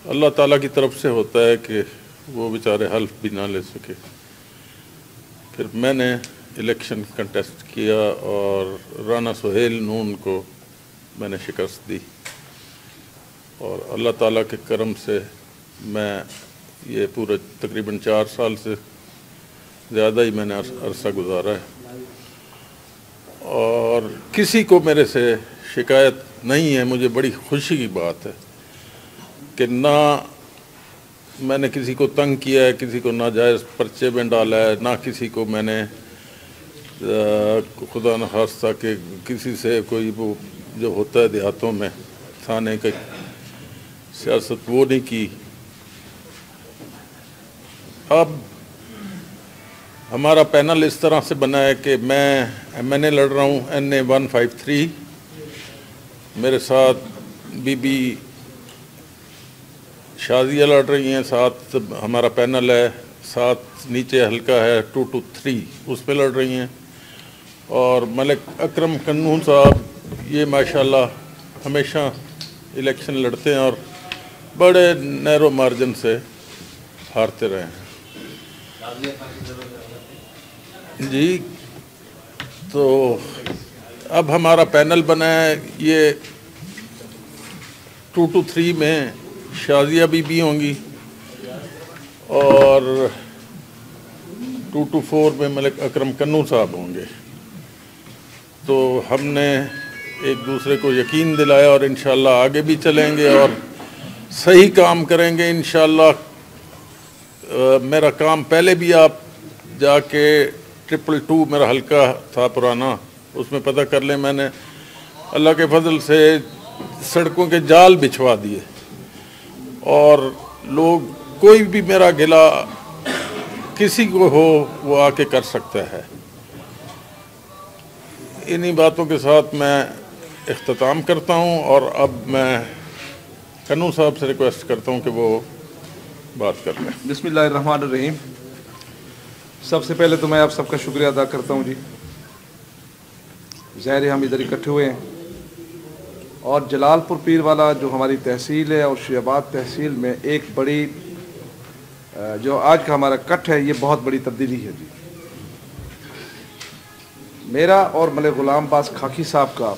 अल्लाह ताला की तरफ से होता है कि वो बेचारे हल्फ भी ना ले सके। फिर मैंने इलेक्शन कंटेस्ट किया और राना सुहेल नून को मैंने शिकस्त दी और अल्लाह ताला के करम से मैं ये पूरे तकरीबन 4 साल से ज़्यादा ही मैंने अरसा गुजारा है और किसी को मेरे से शिकायत नहीं है। मुझे बड़ी खुशी की बात है कि ना मैंने किसी को तंग किया है, किसी को नाजायज़ पर्चे में डाला है, ना किसी को मैंने खुदा न खास्ता कि किसी से कोई वो जो होता है देहातों में थाने की सियासत वो नहीं की। अब हमारा पैनल इस तरह से बना है कि मैं MNA लड़ रहा हूँ NA 153, मेरे साथ बीबी शाजिया लड़ रही हैं, साथ हमारा पैनल है, साथ नीचे हल्का है 223 उस पर लड़ रही हैं और मलिक अकरम कन्नून साहब ये माशाल्लाह हमेशा इलेक्शन लड़ते हैं और बड़े नैरो मार्जिन से हारते रहे हैं जी। तो अब हमारा पैनल बना है, ये 223 में शाजिया बीबी होंगी और 224 में मलिक अकरम कन्नू साहब होंगे। तो हमने एक दूसरे को यकीन दिलाया और इंशाल्लाह आगे भी चलेंगे और सही काम करेंगे इंशाल्लाह। मेरा काम पहले भी आप जाके 222 मेरा हल्का था पुराना, उसमें पता कर लें। मैंने अल्लाह के फजल से सड़कों के जाल बिछवा दिए और लोग कोई भी मेरा गिला किसी को हो वो आके कर सकता है। इन्हीं बातों के साथ मैं इख्तिताम करता हूं और अब मैं कन्नू साहब से रिक्वेस्ट करता हूं कि वो बात कर लें। बिस्मिल्लाहिर्रहमानिर्रहीम। सबसे पहले तो मैं आप सबका शुक्रिया अदा करता हूं जी। ज़ाहिर हम इधर इकट्ठे हुए हैं और जलालपुर पीर वाला जो हमारी तहसील है और शयाबाद तहसील में एक बड़ी जो आज का हमारा कट है, ये बहुत बड़ी तब्दीली है जी। मेरा और मलिक ग़ुलाम अब्बास खाकी साहब का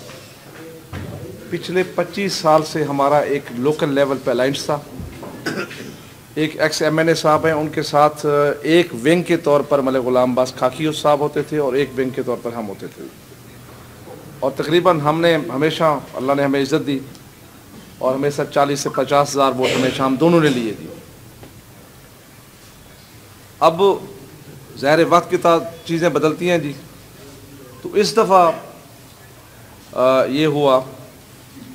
पिछले 25 साल से हमारा एक लोकल लेवल पे अलाइंस था। एक एक्स MNA साहब हैं, उनके साथ एक विंग के तौर पर मलिक ग़ुलाम अब्बास खाकी साहब होते थे और एक विंग के तौर पर हम होते थे और तकरीबन हमने हमेशा, अल्लाह ने हमें इज़्ज़त दी और हमेशा 40 से 50 हज़ार वोट हमेशा हम दोनों ने लिए जी। अब ज़ाहिर वक्त के साथ चीज़ें बदलती हैं जी। तो इस दफ़ा ये हुआ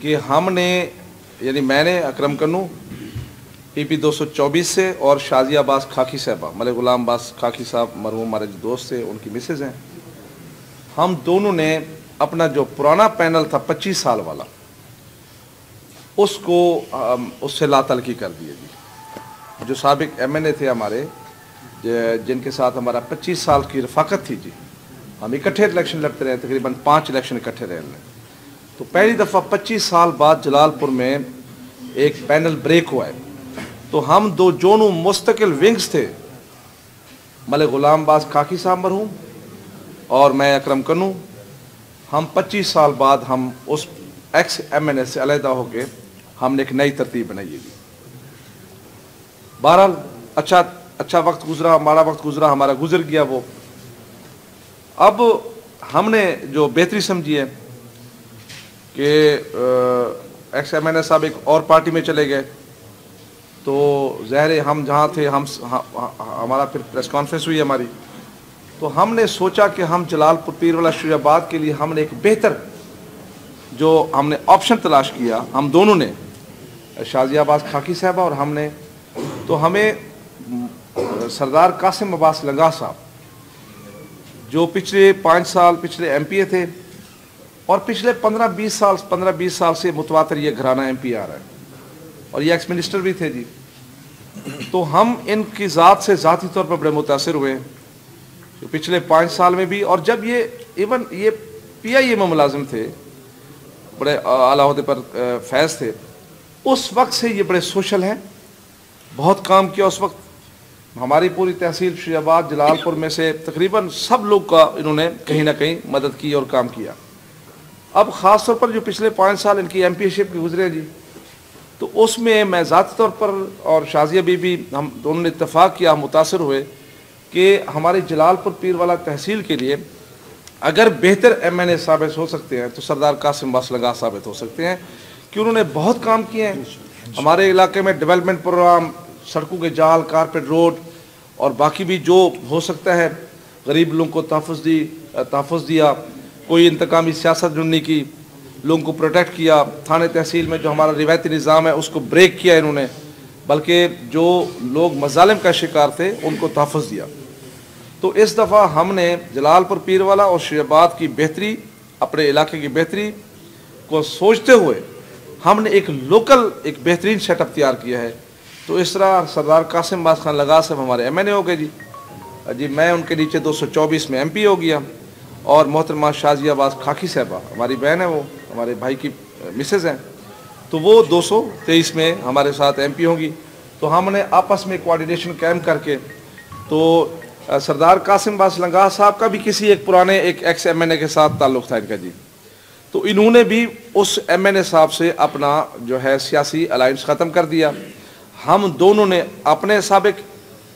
कि हमने यानी मैंने अकरम कन्नू PP 224 से और शाजिया अब्बास खाकी साहबा मलिक ग़ुलाम अब्बास खाकी साहब मरहूम हमारे जो दोस्त थे, उनकी मिसेज़ हैं, हम दोनों ने अपना जो पुराना पैनल था 25 साल वाला उसको उससे लातलकी कर दिए जी। जो साबिक MNA थे हमारे जिनके साथ हमारा 25 साल की रफ़ाकत थी जी, हम इकट्ठे इलेक्शन लड़ते रहे, तकरीबन 5 इलेक्शन इकट्ठे रहे। तो पहली दफ़ा 25 साल बाद जलालपुर में एक पैनल ब्रेक हुआ है। तो हम दो जोनों मुस्तकिल विंग्स थे, मलिक ग़ुलाम अब्बास खाकी साहब मरहूम और मैं अकरम कन्नू। हम 25 साल बाद हम उस एक्स MNA से अलहदा होके हमने एक नई तरतीब बनाई है। बहरहाल अच्छा वक्त गुजरा, हमारा वक्त गुजरा, हमारा गुजर गया वो। अब हमने जो बेहतरी समझी है कि एक्स MNA साहब एक और पार्टी में चले गए, तो ज़ाहिर हम जहाँ थे हमारा फिर प्रेस कॉन्फ्रेंस हुई हमारी। तो हमने सोचा कि हम जलालपुर पीर वाला शयाबाद के लिए हमने एक बेहतर जो हमने ऑप्शन तलाश किया, हम दोनों ने, शाजिया अब्बास खाकी साहबा और हमने। तो हमें सरदार कासिम अब्बास लंगा साहब जो पिछले 5 साल पिछले MPA थे और पिछले 15-20 साल से मुतवातर ये घराना MP आ रहा है और ये एक्स मिनिस्टर भी थे जी। तो हम इनकी ज़ात से ज़ाती तौर पर बड़े मुतासिर हुए तो पिछले 5 साल में भी। और जब ये इवन ये PIA में मुलाजिम थे, बड़े आला ओहदे पर फैज़ थे, उस वक्त से ये बड़े सोशल हैं बहुत काम किया उस वक्त। हमारी पूरी तहसील शरीयाबाद जलालपुर में से तकरीबन सब लोग का इन्होंने कहीं ना कहीं मदद की और काम किया। अब ख़ास तौर पर जो पिछले 5 साल इनकी एमपीशिप के गुजरे जी, तो उसमें मैं ज़ाती तौर पर और शाजिया बीबी हम दोनों ने इत्तेफाक किया, हम मुतासर हुए कि हमारी जलालपुर पीरवाला तहसील के लिए अगर बेहतर MNA साबित हो सकते हैं तो सरदार कासिम अब्बास लंगाह साबित हो सकते हैं कि उन्होंने बहुत काम किए हैं। हमारे इलाके में डेवलपमेंट प्रोग्राम, सड़कों के जाल, कारपेट रोड और बाकी भी जो हो सकता है, गरीब लोगों को तहफ़्फ़ुज़ दिया, कोई इंतकामी सियासत जो नहीं की, लोगों को प्रोटेक्ट किया। थाने तहसील में जो हमारा रिवायती निज़ाम है उसको ब्रेक किया इन्होंने, बल्कि जो लोग मज़ालिम का शिकार थे उनको तहफ़्फ़ुज़ दिया। तो इस दफ़ा हमने जलालपुर पीरवाला और शरीयाबाद की बेहतरी, अपने इलाके की बेहतरी को सोचते हुए हमने एक लोकल एक बेहतरीन सेटअप तैयार किया है। तो इस तरह सरदार कासिम अब्बास खान लंगाह साहब हमारे MNA हो गए जी, मैं उनके नीचे 224 में MP हो गया। और मोहतरमा शाजिया अब्बास खाकी साहबा हमारी बहन है, वो हमारे भाई की मिसेज़ हैं, तो वो 223 में हमारे साथ MP होंगी। तो हमने आपस में कोऑर्डिनेशन कायम करके, तो सरदार कासिम अब्बास लंगाह साहब का भी किसी एक पुराने एक एक्स MNA के साथ ताल्लुक़ था इनका जी, तो इन्होंने भी उस MNA साहब से अपना जो है सियासी अलायंस ख़त्म कर दिया। हम दोनों ने अपने साबिक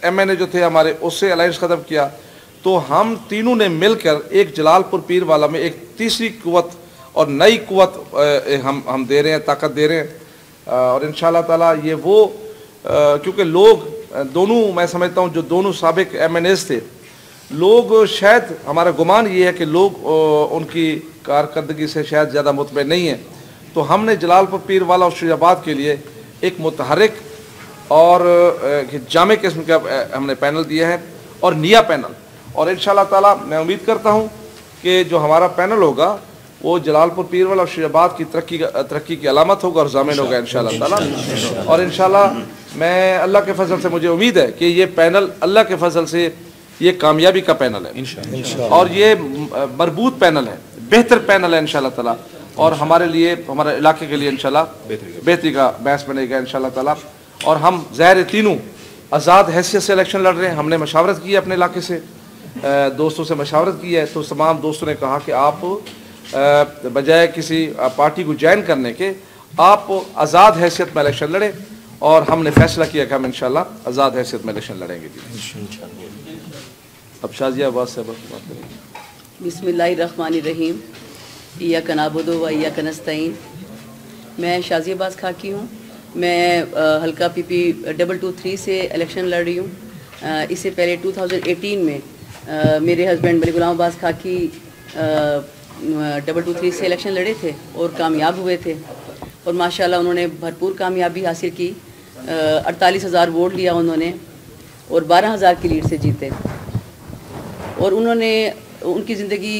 MNA जो थे हमारे, उससे अलायंस ख़त्म किया। तो हम तीनों ने मिलकर एक जलालपुर पीरवाला में एक तीसरी कुव्वत और नई कुव्वत हम दे रहे हैं, ताकत दे रहे हैं। और इंशाअल्लाह ताला ये वो, क्योंकि लोग दोनों, मैं समझता हूँ जो दोनों साबिक MNAs थे, लोग शायद, हमारा गुमान ये है कि लोग उनकी कारकर्दगी से शायद ज़्यादा मुतमईन नहीं है। तो हमने जलालपुर पीरवाला और शरीयाबाद के लिए एक मुतहरिक और जामे किस्म का हमने पैनल दिया है और निया पैनल। और इंशाअल्लाह ताला मैं उम्मीद करता हूँ कि जो हमारा पैनल होगा वो जलालपुर पीरवाला और शरीयाबाद की तरक्की की अलामत होगा और ज़ामिन होगा इंशाअल्लाह ताला। और इंशाअल्लाह मैं अल्लाह के फजल से, मुझे उम्मीद है कि ये पैनल अल्लाह के फजल से ये कामयाबी का पैनल है इंशाअल्लाह, और ये मरबूत पैनल है, बेहतर पैनल है इंशाअल्लाह ताला, और हमारे लिए, हमारे इलाके के लिए इंशाअल्लाह बेहतरी का बैस बनेगा इंशाअल्लाह ताला। और हम ज़ाहिर तीनों आज़ाद हैसियत से इलेक्शन लड़ रहे हैं। हमने मशावरत की है अपने इलाके से, दोस्तों से मशावरत की है, तो तमाम दोस्तों ने कहा कि आप बजाय किसी पार्टी को ज्वाइन करने के आप आज़ाद हैसियत में इलेक्शन लड़ें, और हमने फैसला किया कि हम इंशाअल्लाह आज़ाद हैसियत में इलेक्शन लड़ेंगे जी। अब शाजिया अब्बास साहब की बात करेंगे। बिस्मिल्लाहिर्रहमानिर्रहीम, इय्याक नअबुदु व इय्याक नस्तईन। मैं शाजिया अब्बास खाकी हूँ। मैं हल्का PP 223 से इलेक्शन लड़ रही हूँ। इससे पहले 2018 में मेरे हस्बैंड मलिक गुलाम अब्बास खाकी 223 से इलेक्शन लड़े थे और कामयाब हुए थे, और माशाल्लाह उन्होंने भरपूर कामयाबी हासिल की। 48,000 वोट लिया उन्होंने और 12,000 की लीड से जीते। और उन्होंने, उनकी ज़िंदगी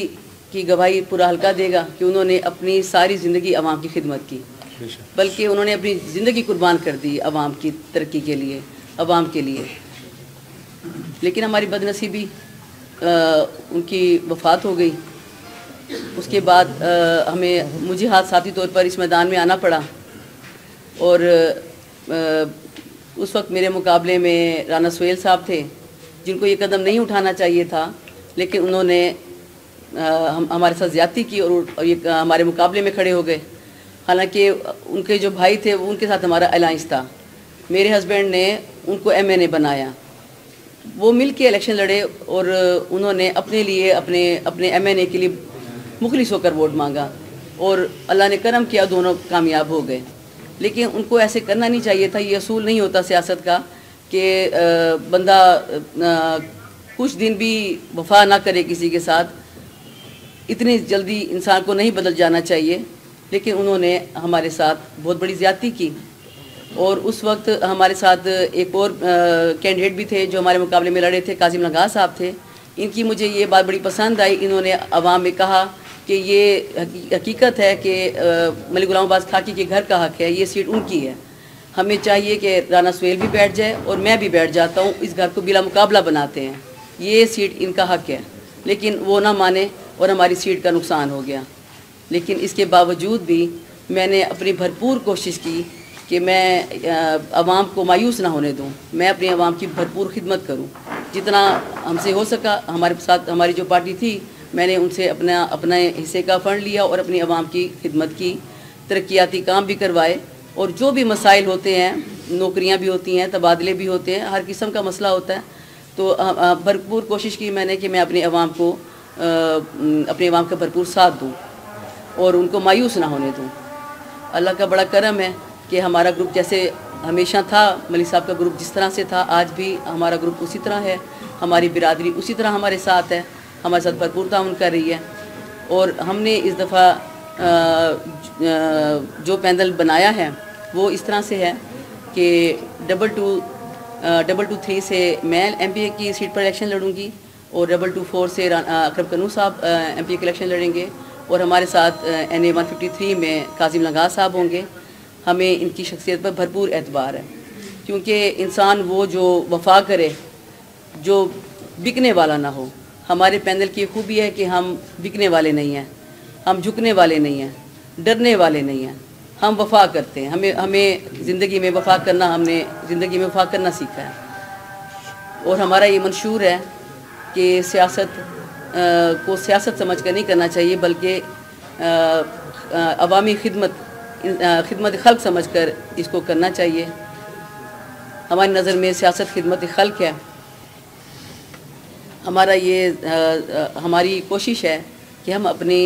की गवाही पूरा हल्का देगा कि उन्होंने अपनी सारी ज़िंदगी आवाम की खिदमत की, बल्कि उन्होंने अपनी ज़िंदगी कुर्बान कर दी आवाम की तरक्की के लिए, आवाम के लिए। लेकिन हमारी बदनसीबी, उनकी वफ़ात हो गई। उसके बाद मुझे हादसाती तौर पर इस मैदान में आना पड़ा, और उस वक्त मेरे मुकाबले में राना सुहेल साहब थे, जिनको ये कदम नहीं उठाना चाहिए था, लेकिन उन्होंने हमारे साथ ज़्यादती की और ये हमारे मुकाबले में खड़े हो गए। हालांकि उनके जो भाई थे वो, उनके साथ हमारा अलायंस था। मेरे हस्बैंड ने उनको MNA बनाया, वो मिल के इलेक्शन लड़े, और उन्होंने अपने लिए, अपने MNA के लिए मुखलिस होकर वोट मांगा, और अल्लाह ने करम किया, दोनों कामयाब हो गए। लेकिन उनको ऐसे करना नहीं चाहिए था। ये असूल नहीं होता सियासत का कि बंदा कुछ दिन भी वफा ना करे किसी के साथ, इतनी जल्दी इंसान को नहीं बदल जाना चाहिए। लेकिन उन्होंने हमारे साथ बहुत बड़ी ज़्यादती की, और उस वक्त हमारे साथ एक और कैंडिडेट भी थे जो हमारे मुकाबले में लड़े थे, कासिम लंगाह साहब थे। इनकी मुझे ये बात बड़ी पसंद आई। इन्होंने अवाम में कहा कि ये हकीकत है कि मलिक गुलाम अब्बास खाकी के घर का हक़ है, ये सीट उनकी है। हमें चाहिए कि राना सुहेल भी बैठ जाए और मैं भी बैठ जाता हूँ, इस घर को बिला मुकाबला बनाते हैं, ये सीट इनका हक़ है। लेकिन वो ना माने और हमारी सीट का नुकसान हो गया। लेकिन इसके बावजूद भी मैंने अपनी भरपूर कोशिश की कि मैं आवाम को मायूस ना होने दूं, मैं अपनी आवाम की भरपूर खिदमत करूं। जितना हमसे हो सका, हमारे साथ हमारी जो पार्टी थी, मैंने उनसे अपना हिस्से का फ़ंड लिया और अपनी आवाम की खिदमत की, तरक्याती काम भी करवाए। और जो भी मसाइल होते हैं, नौकरियां भी होती हैं, तबादले भी होते हैं, हर किस्म का मसला होता है, तो भरपूर कोशिश की मैंने कि मैं अपनी आवाम को अपनी आवाम का भरपूर साथ दूं और उनको मायूस ना होने दूं। अल्लाह का बड़ा करम है कि हमारा ग्रुप जैसे हमेशा था, मलिक साहब का ग्रुप जिस तरह से था, आज भी हमारा ग्रुप उसी तरह है, हमारी बिरादरी उसी तरह हमारे साथ है, हमारे साथ भरपूर ताउन कर रही है। और हमने इस दफ़ा जो पैनल बनाया है वो इस तरह से है कि 223 से मैं MPA की सीट पर इलेक्शन लड़ूंगी और 224 से अकरम कन्नू साहब MPA की इलेक्शन लड़ेंगे और हमारे साथ NA 153 में काजिम लंगा साहब होंगे। हमें इनकी शख्सियत पर भरपूर एतबार है, क्योंकि इंसान वो जो वफा करे, जो बिकने वाला ना हो। हमारे पैनल की खूबी है कि हम बिकने वाले नहीं हैं, हम झुकने वाले नहीं हैं, डरने वाले नहीं हैं, हम वफा करते हैं। हमें ज़िंदगी में वफा करना, हमने ज़िंदगी में वफा करना सीखा है। और हमारा ये मंशूर है कि सियासत को सियासत समझ कर नहीं करना चाहिए, बल्कि अवामी खिदमत खल्क समझ कर इसको करना चाहिए। हमारी नज़र में सियासत खिदमत खल्क है। हमारी कोशिश है कि हम अपने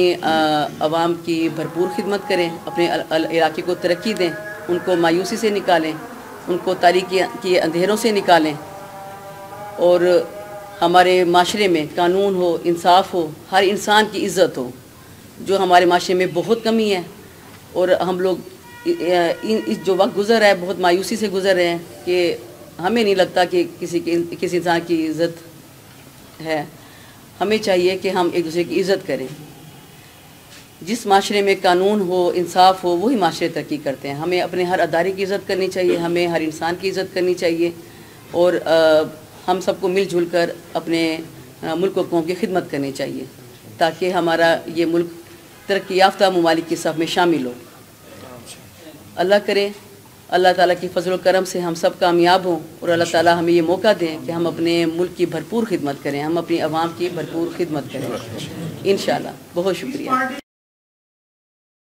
अवाम की भरपूर खिदमत करें, अपने इलाके को तरक्की दें, उनको मायूसी से निकालें, उनको तारीकी के अंधेरों से निकालें और हमारे माशरे में कानून हो, इंसाफ हो, हर इंसान की इज़्ज़त हो, जो हमारे माशरे में बहुत कमी है। और हम लोग इस जो वक्त गुज़र रहा है, बहुत मायूसी से गुज़र रहे हैं कि हमें नहीं लगता कि किसी इंसान की इज़्ज़त है। हमें चाहिए कि हम एक दूसरे की इज़्ज़त करें। जिस माशरे में कानून हो, इंसाफ हो, वही माशरे तरक्की करते हैं। हमें अपने हर अदारे की इज़्ज़त करनी चाहिए, हमें हर इंसान की इज़्ज़त करनी चाहिए और हम सबको मिलजुल कर अपने मुल्क और कौम की खिदमत करनी चाहिए, ताकि हमारा ये मुल्क तरक्की याफ्ता ममालिक की सफ़ में शामिल हो। अल्लाह करे अल्लाह ताला की फजल और करम से हम सब कामयाब हों और अल्लाह ताला हमें ये मौका दें कि हम अपने मुल्क की भरपूर खिदमत करें, हम अपनी आवाम की भरपूर खिदमत करें इंशाअल्लाह। बहुत शुक्रिया।